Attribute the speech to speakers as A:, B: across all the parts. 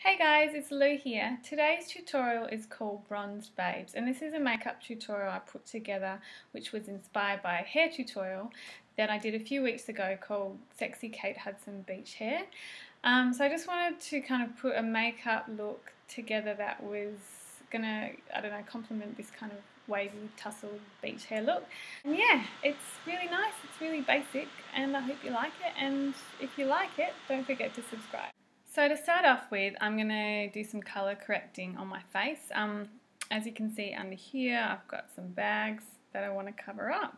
A: Hey guys, it's Lou here. Today's tutorial is called Bronzed Babes, and this is a makeup tutorial I put together which was inspired by a hair tutorial that I did a few weeks ago called Sexy Kate Hudson Beach Hair. So I just wanted to kind of put a makeup look together that was gonna, complement this kind of wavy tousled beach hair look. And yeah, it's really nice, it's really basic, and I hope you like it, and if you like it, don't forget to subscribe. So to start off with, I'm going to do some colour correcting on my face. As you can see under here, I've got some bags that I want to cover up.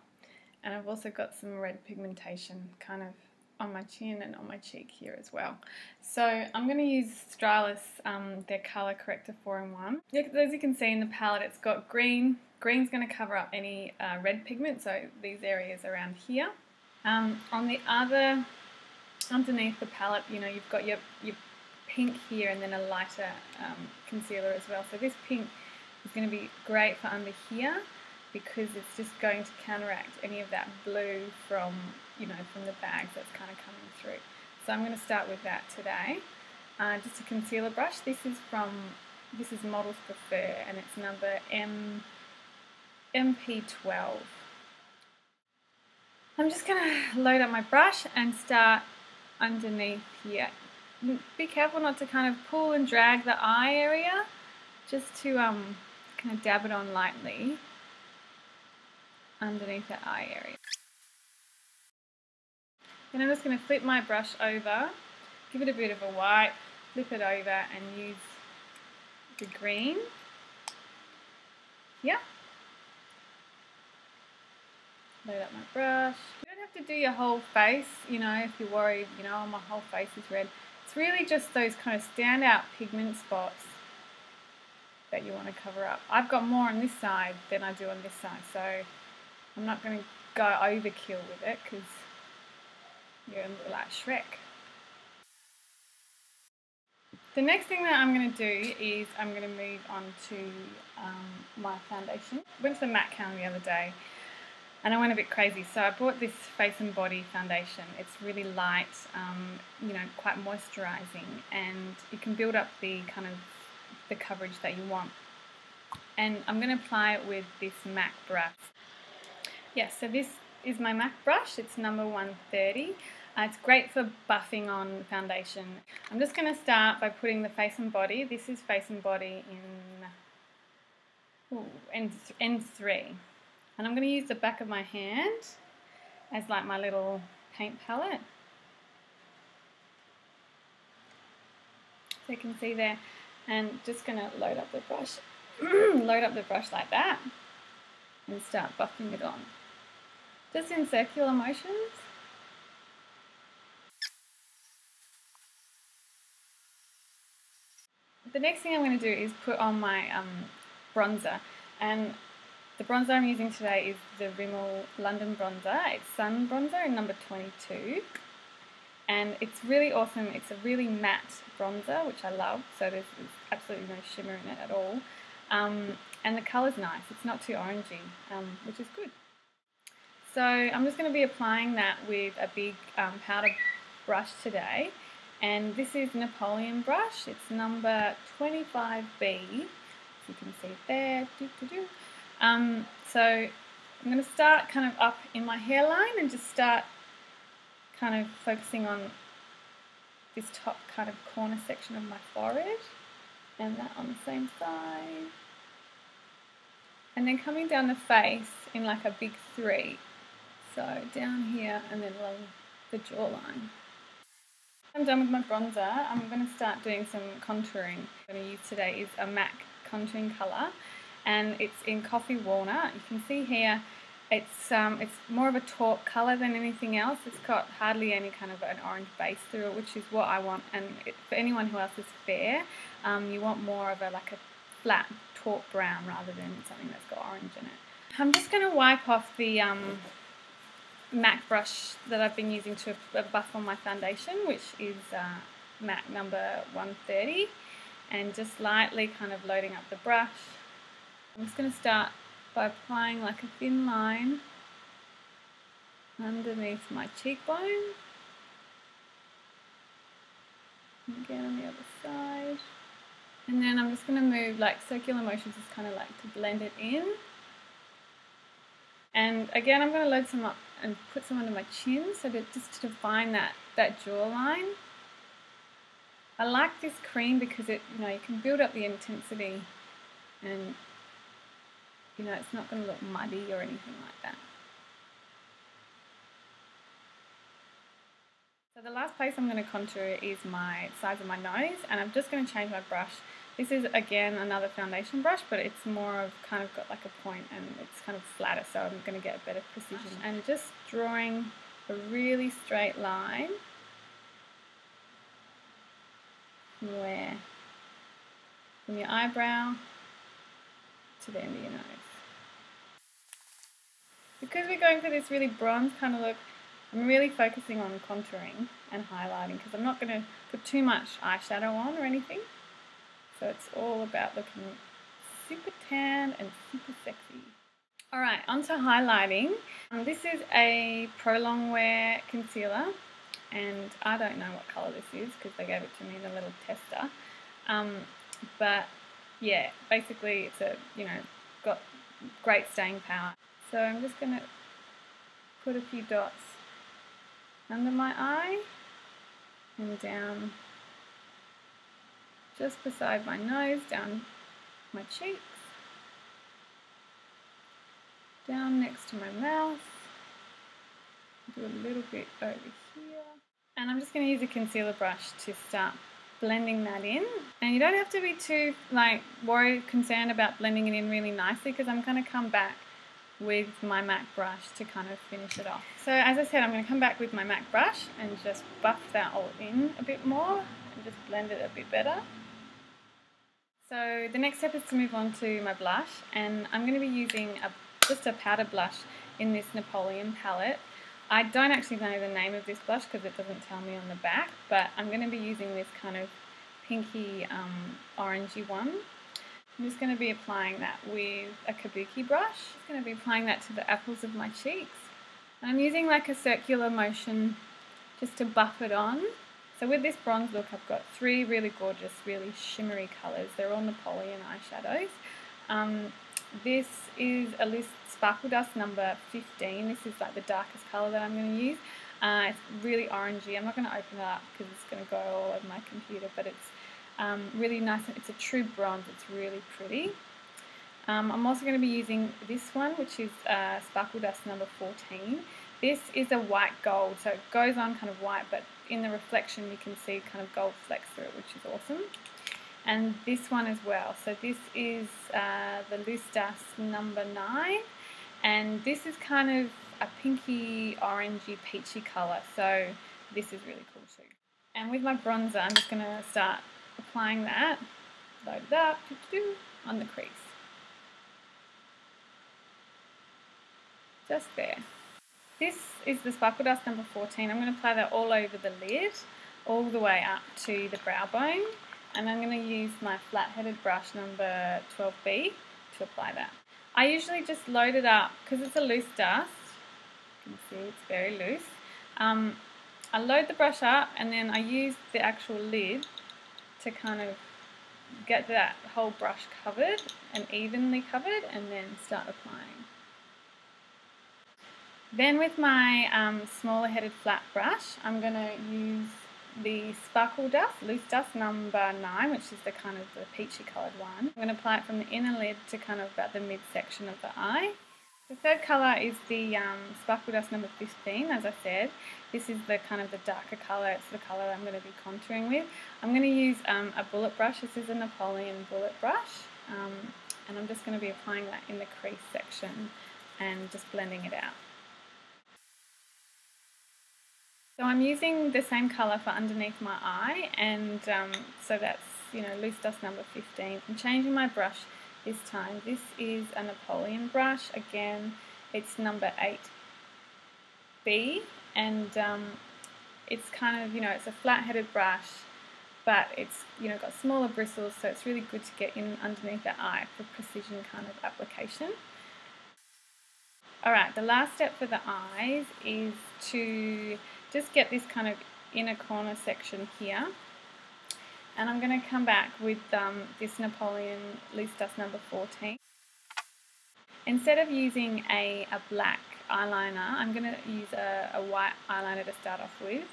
A: And I've also got some red pigmentation kind of on my chin and on my cheek here as well. So I'm going to use Australis, their Colour Corrector 4-in-1. As you can see in the palette, it's got green. Green's going to cover up any red pigment, so these areas around here. On the other, underneath the palette, you know, you've got your pink here and then a lighter concealer as well. So this pink is going to be great for under here because it's just going to counteract any of that blue from, you know, from the bags that's kind of coming through. So I'm going to start with that today. Just a concealer brush. This is Models Prefer, and it's number MP12. I'm just going to load up my brush and start underneath here. Be careful not to kind of pull and drag the eye area, just to kind of dab it on lightly underneath the eye area. Then I'm just going to flip my brush over, give it a bit of a wipe, flip it over and use the green. Yeah. Load up my brush. You don't have to do your whole face, you know, if you're worried, you know, oh, my whole face is red. It's really just those kind of standout pigment spots that you want to cover up. I've got more on this side than I do on this side, so I'm not going to go overkill with it because you're going to look like Shrek. The next thing that I'm going to do is I'm going to move on to my foundation. I went to the MAC counter the other day and I went a bit crazy, so I bought this Face and Body foundation. It's really light, you know, quite moisturising, and you can build up the kind of the coverage that you want. And I'm going to apply it with this MAC brush. Yes, so this is my MAC brush. It's number 130. It's great for buffing on foundation. I'm just going to start by putting the Face and Body. This is Face and Body in N3. And I'm going to use the back of my hand as like my little paint palette. So you can see there. And just going to load up the brush. Load up the brush like that. And start buffing it on. Just in circular motions. The next thing I'm going to do is put on my bronzer. And the bronzer I'm using today is the Rimmel London bronzer. It's Sun Bronzer in number 22. And it's really awesome. It's a really matte bronzer, which I love. So there's absolutely no shimmer in it at all. And the colour's nice. It's not too orangey, which is good. So I'm just going to be applying that with a big powder brush today. And this is Napoleon brush. It's number 25B. As you can see there. So I'm going to start kind of up in my hairline and just start kind of focusing on this top kind of corner section of my forehead, and that on the same side. And then coming down the face in like a big 3. So down here and then along the jawline. I'm done with my bronzer. I'm going to start doing some contouring. What I'm going to use today is a MAC contouring colour, and it's in Coffee Walnut. You can see here it's more of a taupe colour than anything else. It's got hardly any kind of an orange base through it, which is what I want. And for anyone who else is fair, you want more of a flat taupe brown rather than something that's got orange in it. I'm just going to wipe off the MAC brush that I've been using to buff on my foundation, which is MAC number 130, and just lightly kind of loading up the brush. I'm just going to start by applying like a thin line underneath my cheekbone. And again on the other side. like circular motions is kind of like to blend it in. And again, I'm going to load some up and put some under my chin, so that just to define that jawline. I like this cream because it, you can build up the intensity, and it's not going to look muddy or anything like that. So the last place I'm going to contour is my sides of my nose, and I'm just going to change my brush. This is again another foundation brush, but it's more of kind of got like a point and it's kind of flatter, so I'm going to get a better precision. And just drawing a really straight line from your eyebrow to the end of your nose. Because we're going for this really bronze kind of look, I'm really focusing on contouring and highlighting because I'm not going to put too much eyeshadow on or anything. So it's all about looking super tan and super sexy. Alright, on to highlighting. This is a Prolongwear concealer, and I don't know what colour this is because they gave it to me in a little tester. But yeah, basically it's got great staying power. So I'm just going to put a few dots under my eye and down just beside my nose, down my cheeks, down next to my mouth, do a little bit over here. And I'm just going to use a concealer brush to start blending that in. And you don't have to be too concerned about blending it in really nicely, because I'm going to come back with my MAC brush to kind of finish it off. So as I said, I'm going to come back with my MAC brush and just buff that all in a bit more and just blend it a bit better. So the next step is to move on to my blush, and I'm going to be using just a powder blush in this Napoleon palette. I don't actually know the name of this blush because it doesn't tell me on the back, but I'm going to be using this kind of pinky orangey one. I'm just going to be applying that with a kabuki brush. Just going to be applying that to the apples of my cheeks. And I'm using like a circular motion just to buff it on. So with this bronze look, I've got 3 really gorgeous, really shimmery colours. They're all Napoleon eyeshadows. This is a Loose Sparkle Dust number 15. This is like the darkest colour that I'm going to use. It's really orangey. I'm not going to open it up because it's going to go all over my computer, but it's really nice. It's a true bronze. It's really pretty. I'm also going to be using this one, which is Sparkle Dust number 14. This is a white gold, so it goes on kind of white, but in the reflection you can see kind of gold flecks through it, which is awesome. And this one as well. So this is the Loose Dust number 9, and this is kind of a pinky, orangey, peachy colour. So this is really cool too. And with my bronzer, I'm just going to start applying that, load it up, on the crease. Just there. This is the Sparkle Dust number 14. I'm going to apply that all over the lid, all the way up to the brow bone. And I'm going to use my flat-headed brush number 12B to apply that. I usually just load it up, because it's a loose dust. You can see it's very loose. I load the brush up, and then I use the actual lid to kind of get that whole brush covered and evenly covered, and then start applying. Then with my smaller headed flat brush, I'm going to use the Sparkle Dust, Loose Dust number 9, which is the kind of the peachy coloured one. I'm going to apply it from the inner lid to kind of about the midsection of the eye. The third colour is the Sparkle Dust number 15, as I said. This is the kind of the darker colour. It's the colour I'm going to be contouring with. I'm going to use a bullet brush. This is a Napoleon bullet brush. And I'm just going to be applying that in the crease section and just blending it out. So I'm using the same colour for underneath my eye, and so that's Loose Dust number 15. I'm changing my brush this time. This is a Napoleon brush. Again, it's number 8B, and it's kind of it's a flat-headed brush, but it's got smaller bristles, so it's really good to get in underneath the eye for precision kind of application. Alright, the last step for the eyes is to just get this kind of inner corner section here. And I'm going to come back with this Napoleon Loose Dust No14. Instead of using a black eyeliner, I'm going to use a white eyeliner to start off with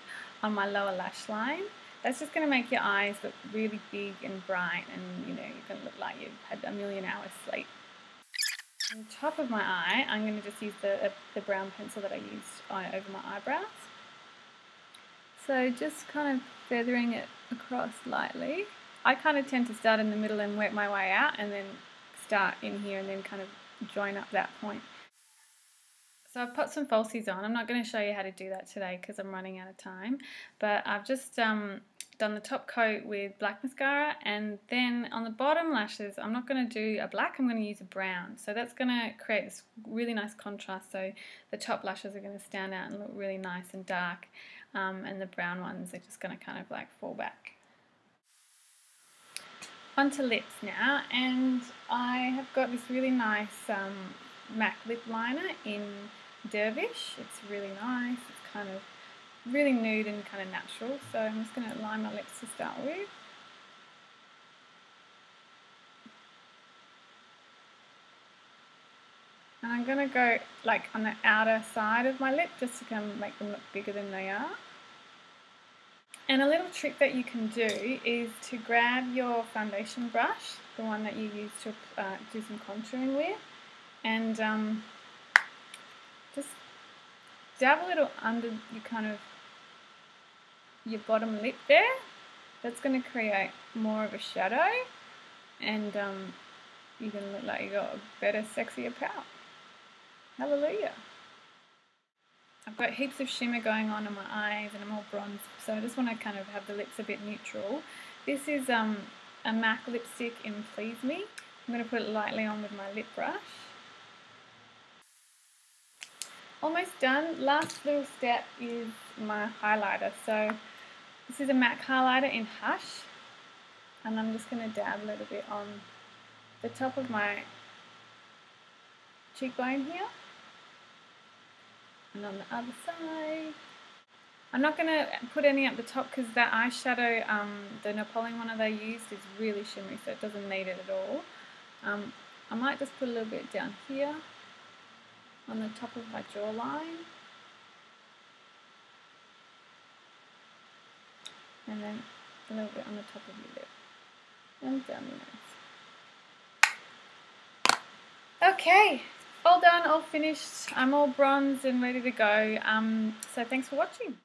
A: on my lower lash line. That's just going to make your eyes look really big and bright, and you know, you're going to look like you've had a million hours sleep. On the top of my eye, I'm going to just use the brown pencil that I used over my eyebrows. So just kind of feathering it across lightly. I kind of tend to start in the middle and work my way out, and then start in here and then kind of join up that point. So I've put some falsies on. I'm not going to show you how to do that today because I'm running out of time, but I've just done the top coat with black mascara, and then on the bottom lashes I'm not going to do a black, I'm going to use a brown. So that's going to create this really nice contrast, so the top lashes are going to stand out and look really nice and dark, and the brown ones are just going to kind of like fall back. Onto lips now, and I have got this really nice MAC lip liner in Dervish. It's really nice, it's kind of really nude and kind of natural, so I'm just going to line my lips to start with. And I'm going to go like on the outer side of my lip just to kind of make them look bigger than they are. And a little trick that you can do is to grab your foundation brush, the one that you use to do some contouring with, and just dab a little under your bottom lip there. That's going to create more of a shadow, and you're going to look like you got a better, sexier pout. Hallelujah. I've got heaps of shimmer going on in my eyes and I'm all bronzed, so I just want to kind of have the lips a bit neutral. This is a MAC lipstick in Please Me. I'm going to put it lightly on with my lip brush. Almost done. Last little step is my highlighter. So this is a MAC highlighter in Hush, and I'm just going to dab a little bit on the top of my cheekbone here. And on the other side. I'm not going to put any up the top because that eyeshadow, the Napoleon one that I used, is really shimmery, so it doesn't need it at all. I might just put a little bit down here on the top of my jawline. And then a little bit on the top of your lip. And down your nose. Okay. All done, all finished. I'm all bronzed and ready to go. So thanks for watching.